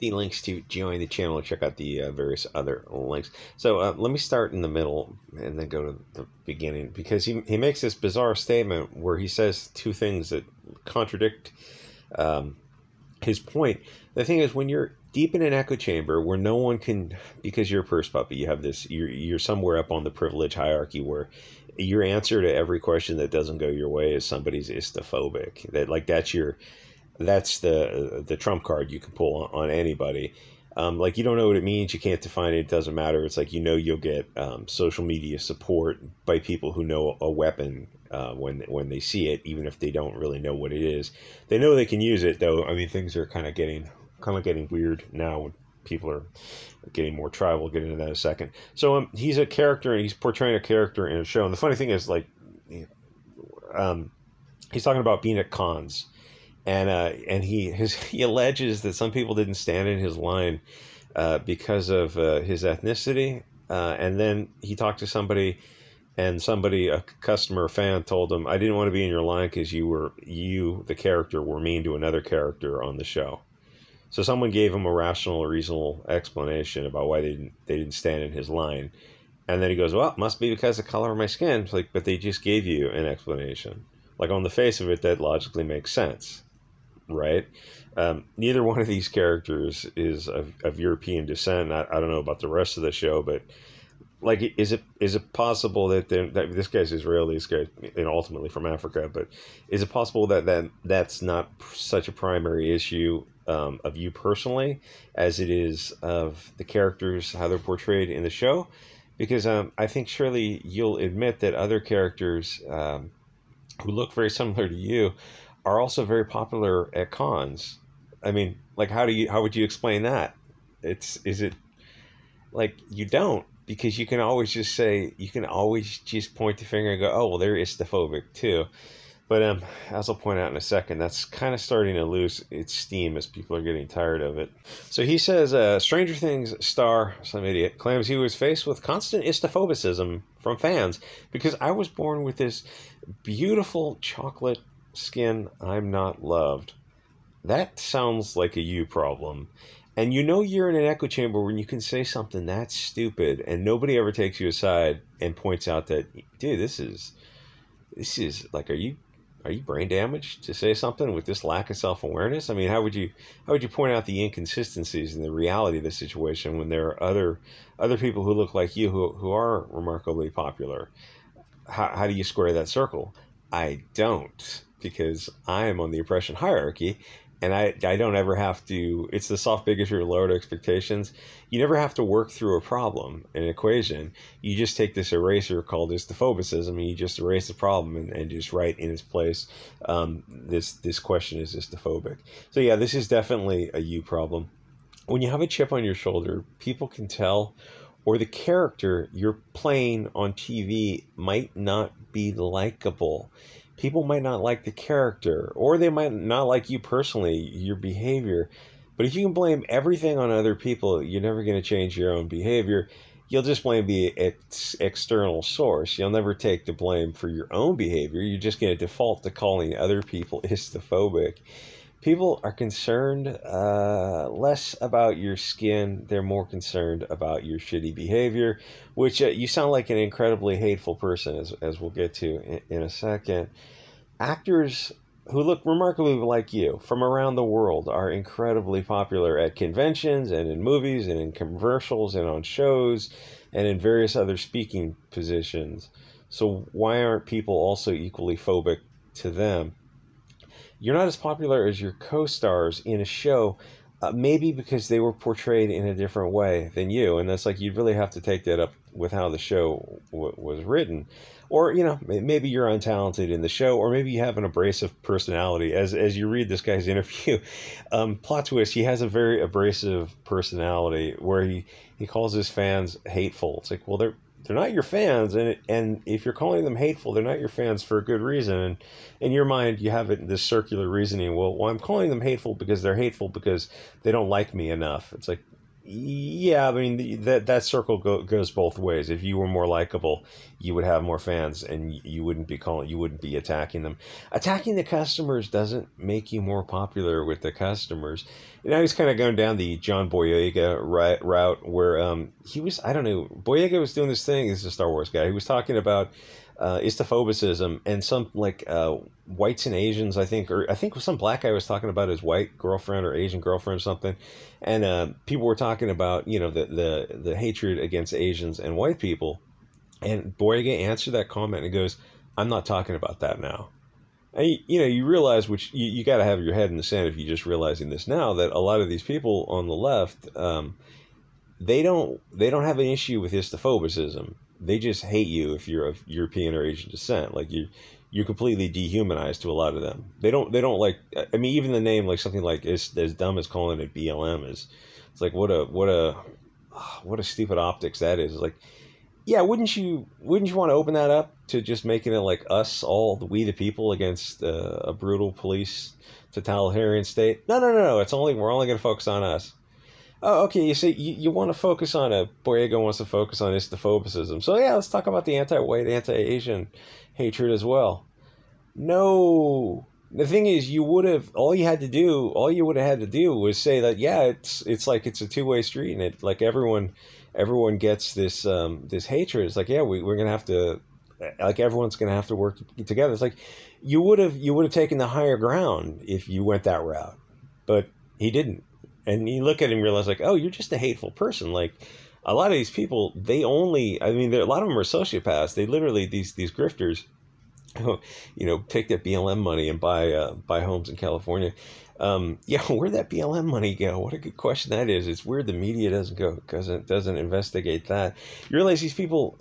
the links to join the channel and check out the various other links. So let me start in the middle and then go to the beginning, because he makes this bizarre statement where he says two things that contradict his point. The thing is, when you're deep in an echo chamber where no one can, because you're a purse puppy, you have this, you're somewhere up on the privilege hierarchy where your answer to every question that doesn't go your way is somebody's istophobic. That's the trump card you can pull on anybody. Like, you don't know what it means, you can't define it, it doesn't matter. It's like, you'll get social media support by people who know a weapon when they see it, even if they don't really know what it is. They know they can use it, though. I mean, things are kind of getting weird now when people are getting more tribal. We'll get into that in a second. So he's a character, and he's portraying a character in a show. And the funny thing is, like, he's talking about being at cons. And he alleges that some people didn't stand in his line because of his ethnicity. And then he talked to somebody, and a customer, a fan, told him, "I didn't want to be in your line because you, the character, were mean to another character on the show." So someone gave him a rational or reasonable explanation about why they didn't stand in his line. And then he goes, "Well, it must be because of the color of my skin." It's like, but they just gave you an explanation. Like, on the face of it, that logically makes sense. Right? Neither one of these characters is of European descent. I don't know about the rest of the show, but like, is it possible that this guy's Israeli, this guy, and ultimately from Africa, but is it possible that's not such a primary issue of you personally as it is of the characters, how they're portrayed in the show? Because I think surely you'll admit that other characters who look very similar to you are also very popular at cons. I mean, like, how would you explain that? Is it like, you don't, because you can always just point the finger and go, "Oh, well, they're istophobic too." But as I'll point out in a second, that's kind of starting to lose its steam as people are getting tired of it. So he says, Stranger Things star, some idiot, claims he was faced with constant istophobicism from fans because I was born with this beautiful chocolate skin. I'm not loved. That sounds like a you problem. And you're in an echo chamber when you can say something that's stupid and nobody ever takes you aside and points out that, dude, this is like, are you brain damaged to say something with this lack of self-awareness? I mean, how would you point out the inconsistencies and the reality of the situation when there are other people who look like you who are remarkably popular? How do you square that circle? I don't, because I am on the oppression hierarchy, and I don't ever have to. It's the soft bigotry or lowered expectations. You never have to work through a problem, an equation. You just take this eraser called istophobicism, and you just erase the problem and just write in its place, this question is istophobic. So yeah, this is definitely a you problem. When you have a chip on your shoulder, people can tell, or the character you're playing on TV might not be likable. People might not like the character, or they might not like you personally, your behavior. But if you can blame everything on other people, you're never going to change your own behavior. You'll just blame the external source. You'll never take the blame for your own behavior. You're just going to default to calling other people istophobic. People are concerned less about your skin. They're more concerned about your shitty behavior, which you sound like an incredibly hateful person, as we'll get to in a second. Actors who look remarkably like you from around the world are incredibly popular at conventions and in movies and in commercials and on shows and in various other speaking positions. So why aren't people also equally phobic to them? You're not as popular as your co-stars in a show, maybe because they were portrayed in a different way than you, and that's like, you'd really have to take that up with how the show was written. Or, maybe you're untalented in the show, or maybe you have an abrasive personality. As you read this guy's interview, plot twist, he has a very abrasive personality where he calls his fans hateful. It's like, well, they're not your fans, and if you're calling them hateful, they're not your fans for a good reason. And in your mind, you have this circular reasoning. Well, I'm calling them hateful because they're hateful because they don't like me enough. It's like, Yeah, I mean that circle goes both ways. If you were more likable, you would have more fans, and you wouldn't be attacking them. Attacking the customers doesn't make you more popular with the customers. You know, he's kind of going down the John Boyega route, where he was, I don't know, Boyega was doing this thing. This is a Star Wars guy. He was talking about Istaphobicism, and some like whites and Asians, I think, or I think some black guy was talking about his white girlfriend or Asian girlfriend or something, and people were talking about, you know, the hatred against Asians and white people, and Boyega answered that comment and goes, "I'm not talking about that now." And you know, you realize, which you got to have your head in the sand if you're just realizing this now, that a lot of these people on the left, they don't have an issue with Istaphobicism. They just hate you if you're of European or Asian descent. Like you're completely dehumanized to a lot of them. They don't like. I mean, even the name, like something like as dumb as calling it BLM is. It's like what a stupid optics that is. Like, yeah, wouldn't you want to open that up to just making it like us all, we the people against a brutal police totalitarian state? No. We're only going to focus on us. Oh, okay. You see, you want to focus on Boyega wants to focus on Istaphobicism. So yeah, let's talk about the anti-white, anti-Asian hatred as well. No, the thing is, all you would have had to do was say that, yeah, it's like it's a two-way street, and it like everyone gets this this hatred. It's like, yeah, we're gonna have to, like, everyone's gonna have to work together. It's like you would have taken the higher ground if you went that route, but he didn't. And you look at him and realize, like, oh, you're just a hateful person. Like, a lot of these people, a lot of them are sociopaths. They literally, these grifters, you know, take that BLM money and buy homes in California. Yeah, where'd that BLM money go? What a good question that is. It's weird the media doesn't go, because it doesn't investigate that. You realize these people,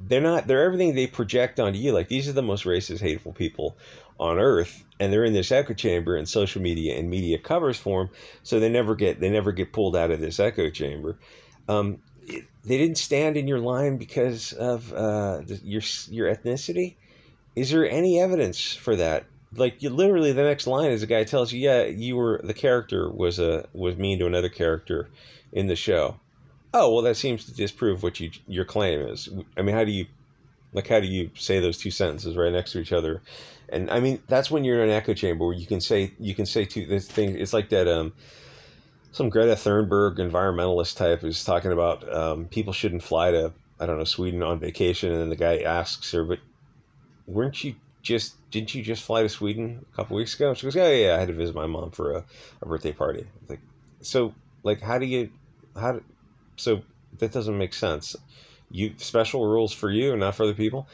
they're everything they project onto you. Like, these are the most racist, hateful people on earth, and they're in this echo chamber, and social media and media covers for them, so they never get pulled out of this echo chamber. They didn't stand in your line because of your ethnicity. Is there any evidence for that? Like, literally, the next line is a guy tells you, yeah, the character was mean to another character in the show. Oh, well, that seems to disprove what your claim is. I mean, how do you say those two sentences right next to each other? And I mean, that's when you're in an echo chamber where you can say two this thing. It's like that some Greta Thunberg environmentalist type is talking about people shouldn't fly to, I don't know, Sweden on vacation, and then the guy asks her, but didn't you just fly to Sweden a couple weeks ago? She goes, oh yeah, I had to visit my mom for a birthday party. Like, so that doesn't make sense. You special rules for you and not for other people.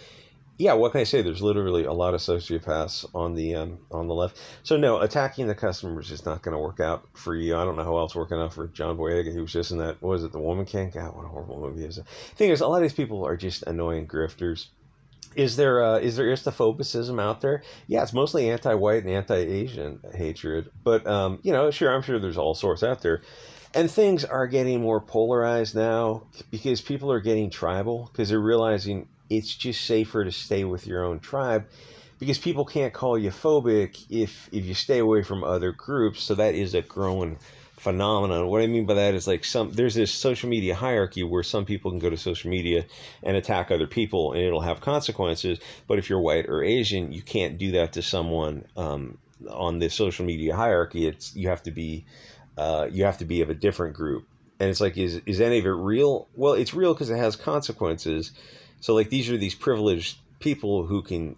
Yeah, what can I say? There's literally a lot of sociopaths on the left. So no, attacking the customers is not going to work out for you. I don't know how else working out for John Boyega. He was just in that, what was it, The Woman King? God, what a horrible movie is it? The thing is, a lot of these people are just annoying grifters. Is there Istaphobicism out there? Yeah, it's mostly anti-white and anti-Asian hatred. But you know, sure, I'm sure there's all sorts out there. And things are getting more polarized now because people are getting tribal, because they're realizing it's just safer to stay with your own tribe, because people can't call you phobic if you stay away from other groups. So that is a growing phenomenon. What I mean by that is, like, there's this social media hierarchy where some people can go to social media and attack other people and it'll have consequences. But if you're white or Asian, you can't do that to someone on this social media hierarchy. You have to be of a different group. And it's like, is any of it real? Well, it's real because it has consequences. So, like, these are these privileged people who can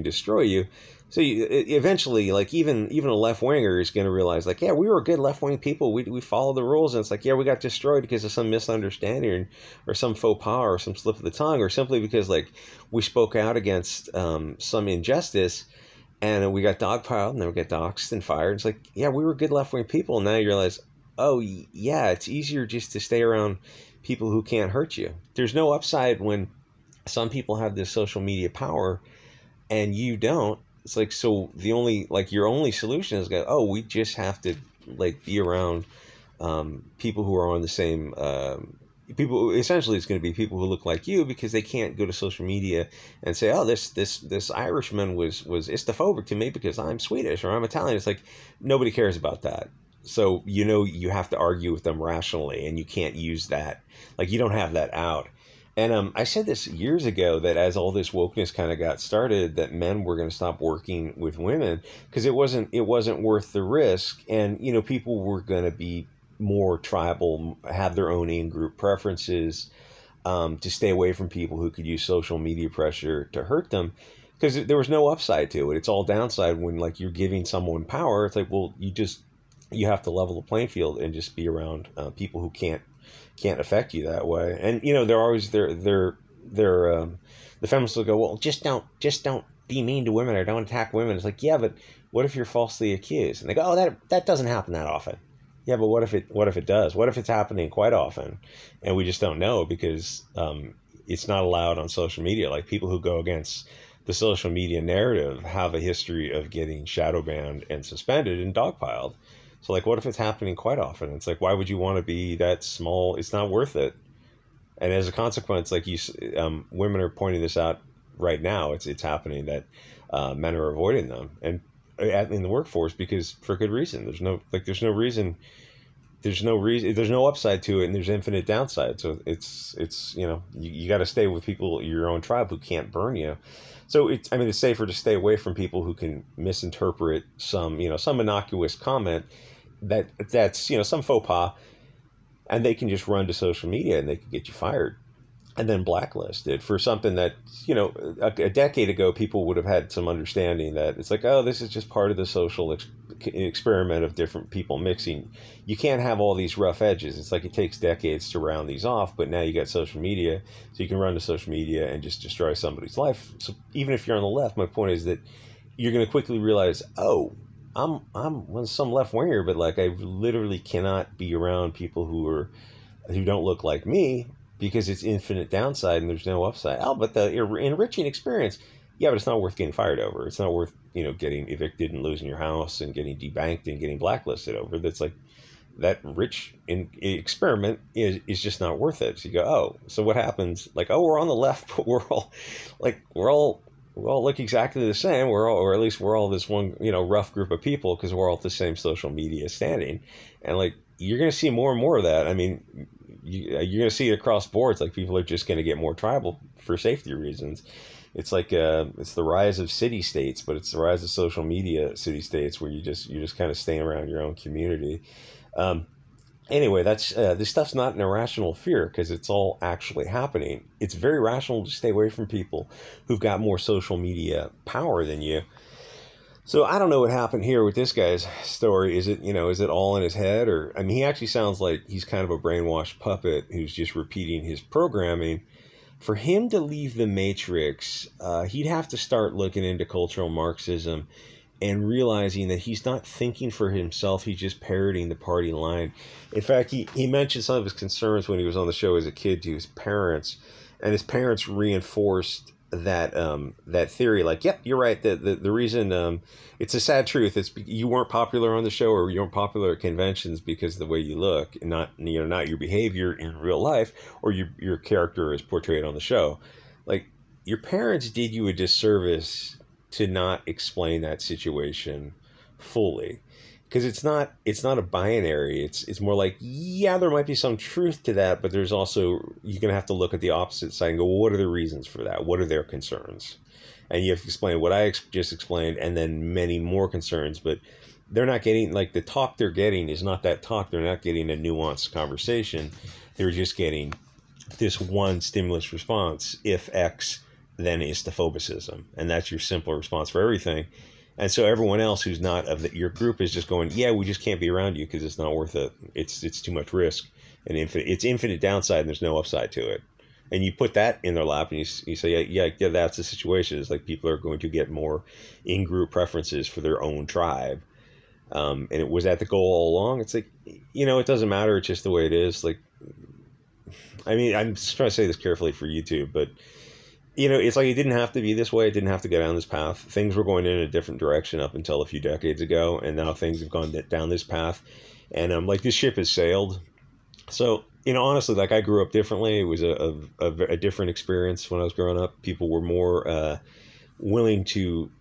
destroy you. So eventually, like, even a left winger is going to realize, like, yeah, we were good left wing people. We follow the rules, and it's like, yeah, we got destroyed because of some misunderstanding or some faux pas or some slip of the tongue, or simply because, like, we spoke out against some injustice. And we got dogpiled, and then we got doxxed and fired. It's like, yeah, we were good left-wing people. And now you realize, oh, yeah, it's easier just to stay around people who can't hurt you. There's no upside when some people have this social media power and you don't. It's like, so your only solution is, we just have to, like, be around people who are on the same people. Essentially, it's going to be people who look like you, because they can't go to social media and say, oh, this Irishman was Istaphobic to me because I'm Swedish or I'm Italian. It's like, nobody cares about that. So, you have to argue with them rationally, and you can't use that. Like, you don't have that out. And I said this years ago, that as all this wokeness kind of got started, that men were going to stop working with women because it wasn't worth the risk. And, people were going to be more tribal, have their own in-group preferences, to stay away from people who could use social media pressure to hurt them, because there was no upside to it. It's all downside when, like, you're giving someone power. It's like, well, you have to level the playing field and just be around people who can't affect you that way. And they're always the feminists will go, well, just don't be mean to women or don't attack women. It's like, yeah, but what if you're falsely accused? And they go, oh, that doesn't happen that often. Yeah, but what if it does? What if it's happening quite often, and we just don't know because it's not allowed on social media? Like, people who go against the social media narrative have a history of getting shadow banned and suspended and dogpiled. So, like, what if it's happening quite often? It's like, why would you want to be that small? It's not worth it. And as a consequence, like, women are pointing this out right now. It's happening that men are avoiding them and in the workforce because for good reason. There's no reason. There's no upside to it, and there's infinite downside. So it's you got to stay with people, your own tribe, who can't burn you. So it's safer to stay away from people who can misinterpret some innocuous comment that's some faux pas, and they can just run to social media and they can get you fired and then blacklisted for something that, a decade ago people would have had some understanding that it's like, oh, this is just part of the social experiment of different people mixing. You can't have all these rough edges. It's like it takes decades to round these off, but now you got social media, so you can run to social media and just destroy somebody's life. So even if you're on the left, my point is that you're going to quickly realize, oh, I'm some left winger, but like I literally cannot be around people who don't look like me, because it's infinite downside and there's no upside. Oh, but the enriching experience, yeah, but it's not worth getting fired over. It's not worth, getting evicted and losing your house and getting debanked and getting blacklisted over. That's like, that rich experiment is just not worth it. So you go, oh, so what happens? Like, oh, we're on the left, but we're all look exactly the same. Or at least we're all this one, rough group of people because we're all at the same social media standing. And like, you're going to see more and more of that. I mean, you're going to see it across boards. Like, people are just going to get more tribal for safety reasons. It's like it's the rise of city states, but it's the rise of social media city states where you're just kind of staying around your own community. Anyway, that's this stuff's not an irrational fear because it's all actually happening. It's very rational to stay away from people who've got more social media power than you. So I don't know what happened here with this guy's story. Is it all in his head? Or, I mean, he actually sounds like he's kind of a brainwashed puppet who's just repeating his programming. For him to leave the matrix, he'd have to start looking into cultural Marxism and realizing that he's not thinking for himself. He's just parroting the party line. In fact, he mentioned some of his concerns when he was on the show as a kid to his parents, and his parents reinforced that theory. Like, yep, you're right. The reason, it's a sad truth. It's you weren't popular on the show, or you weren't popular at conventions because of the way you look, and not your behavior in real life, or your character is portrayed on the show. Like, your parents did you a disservice to not explain that situation fully, because it's not a binary. It's more like, yeah, there might be some truth to that, but there's also, you're gonna have to look at the opposite side and go, well, what are the reasons for that? What are their concerns? And you have to explain what I just explained, and then many more concerns. But they're not getting, like, the talk they're getting is not that talk. They're not getting a nuanced conversation. They're just getting this one stimulus response. If X, then istophobicism, and that's your simple response for everything. And so everyone else who's not of your group is just going, yeah, we just can't be around you because it's not worth it. It's too much risk, and it's infinite downside, and there's no upside to it. And you put that in their lap, and you say, yeah, that's the situation. It's like people are going to get more in-group preferences for their own tribe. And it was that the goal all along. It's like, it doesn't matter. It's just the way it is. Like, I mean, I'm just trying to say this carefully for YouTube, but it's like it didn't have to be this way. It didn't have to go down this path. Things were going in a different direction up until a few decades ago, and now things have gone down this path. And like, this ship has sailed. So, honestly, like, I grew up differently. It was a different experience when I was growing up. People were more willing to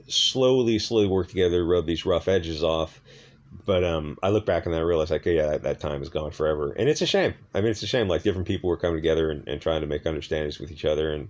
slowly work together, rub these rough edges off, But I look back and I realize, like, yeah, that time is gone forever, and it's a shame. I mean, it's a shame. Like, different people were coming together and trying to make understandings with each other, and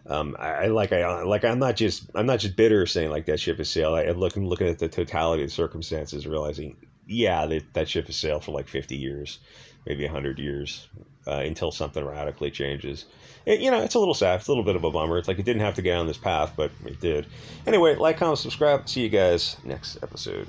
I'm not just bitter saying like that ship has sailed. I'm looking at the totality of the circumstances, realizing, yeah, that ship has sailed for like 50 years, maybe 100 years, until something radically changes. It's a little sad. It's a little bit of a bummer. It's like it didn't have to get on this path, but it did. Anyway, like, comment, subscribe. See you guys next episode.